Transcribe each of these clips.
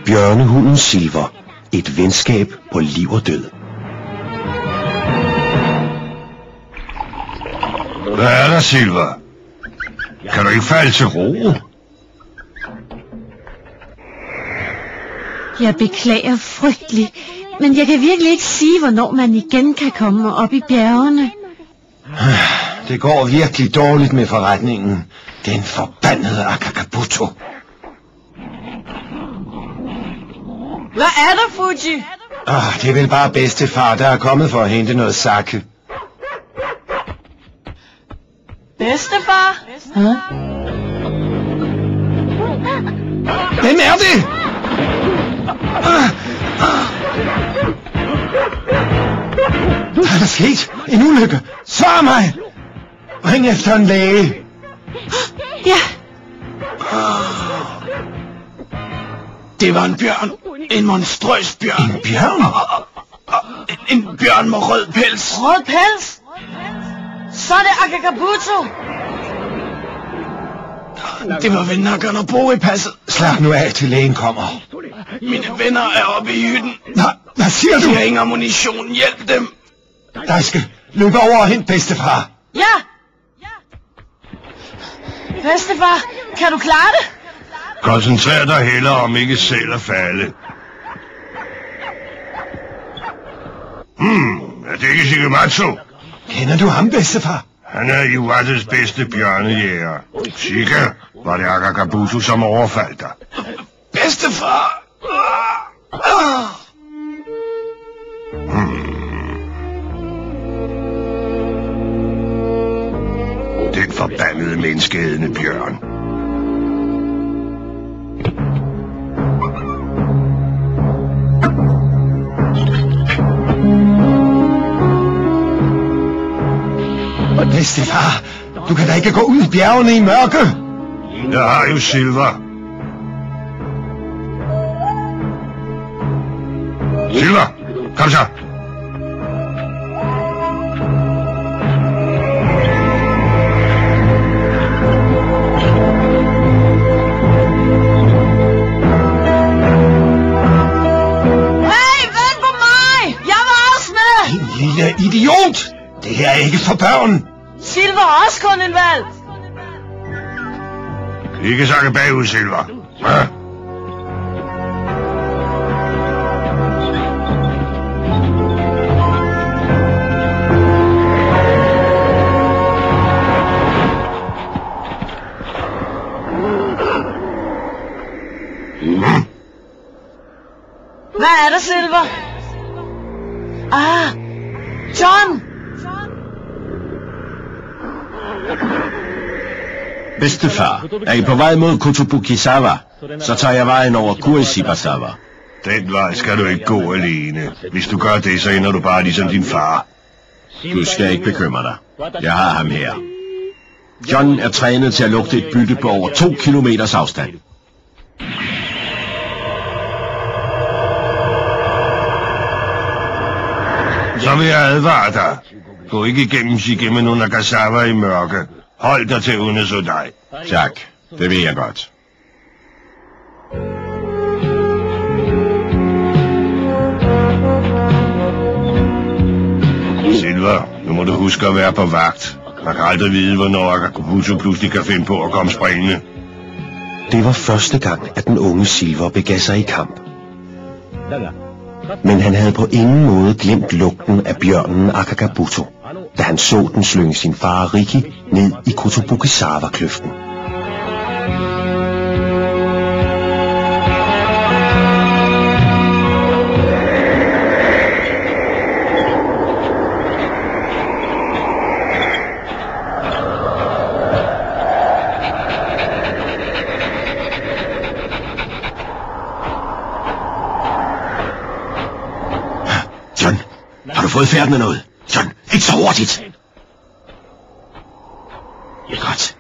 Bjørnehunden Silver. Et venskab på liv og død. Hvad er der, Silver? Kan du ikke falde til ro? Jeg beklager frygteligt, men jeg kan virkelig ikke sige, hvornår man igen kan komme op i bjergene. Det går virkelig dårligt med forretningen. Den forbandede Akakabuto. Hvad er der, Fuji? Det er vel bare bedstefar, der er kommet for at hente noget sake. Bedstefar? Hvem er det? Hvad er der sket? En ulykke. Svar mig! Ring efter en læge. Ja. Det var en bjørn. En monstrøs bjørn. En bjørn? En bjørn med rød pels. Rød pels? Så er det Akakabuto. Det var vel nok at bo i passet. Slap nu af, til lægen kommer. Mine venner er oppe i hytten. Hvad siger du? De har ingen ammunition. Hjælp dem. Jeg skal løbe over og hente bedstefar. Ja! Bedstefar, kan du klare det? Koncentrer dig hellere om ikke selv at falde. Er det ikke Shigematsu? Kender du ham, bedstefar? Han er Iwates bedste bjørnejæger. Shige, var det Akakabuto, som overfaldt dig? Bedstefar! Den forbandede menneskeædende bjørn. Bedstefar, du kan da ikke gå ud i bjergene i mørke. Jeg har jo Silver. Silver, kom så. Lille idiot! Det her er ikke for børn! Silver er også kun en valg! Ikke sakke bagud, Silver. Ja? Hvad er der, Silver? John! Bedstefar, er I på vej mod Kotobukisawa, så tager jeg vejen over Kurishibasawa. Den vej skal du ikke gå alene. Hvis du gør det, så ender du bare ligesom din far. Du skal ikke bekymre dig. Jeg har ham her. John er trænet til at lugte et bytte på over 2 kilometers afstand. Så vil jeg advare dig. Gå ikke igennem Shigeme no Nagasawa i mørke. Hold dig til Unesodai. Tak, det ved jeg godt. Silver, nu må du huske at være på vagt. Man kan aldrig vide, hvornår Akakabuto pludselig kan finde på at komme springende. Det var første gang, at den unge Silver begav sig i kamp. Men han havde på ingen måde glemt lugten af bjørnen Akakabuto, da han så den slynge sin far Riki ned i Kotobukisawa-kløften. John, har du fået færden af noget? John, ikke så hurtigt! Ja, godt.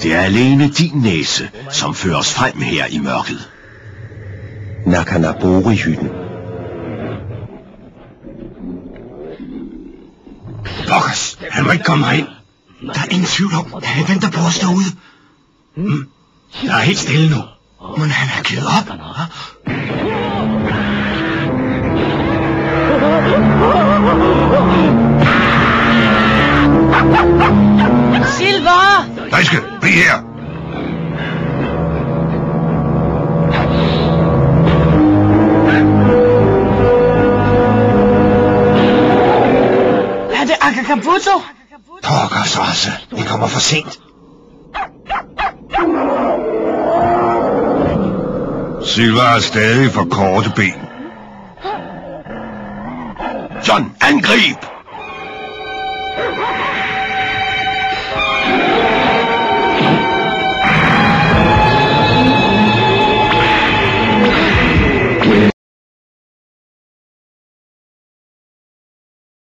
Det er alene din næse, som fører os frem her i mørket. Nakanabori-hytten. Pokkers, han må ikke komme herind. Der er ingen tvivl om, at han venter på os derude. Der er helt stille nu. Men han er givet op. Silver! Dejske, bliv her! Er det Akakabuto? Pokkers også. Vi kommer for sent. Silver har stadig for korte ben. John, angrib!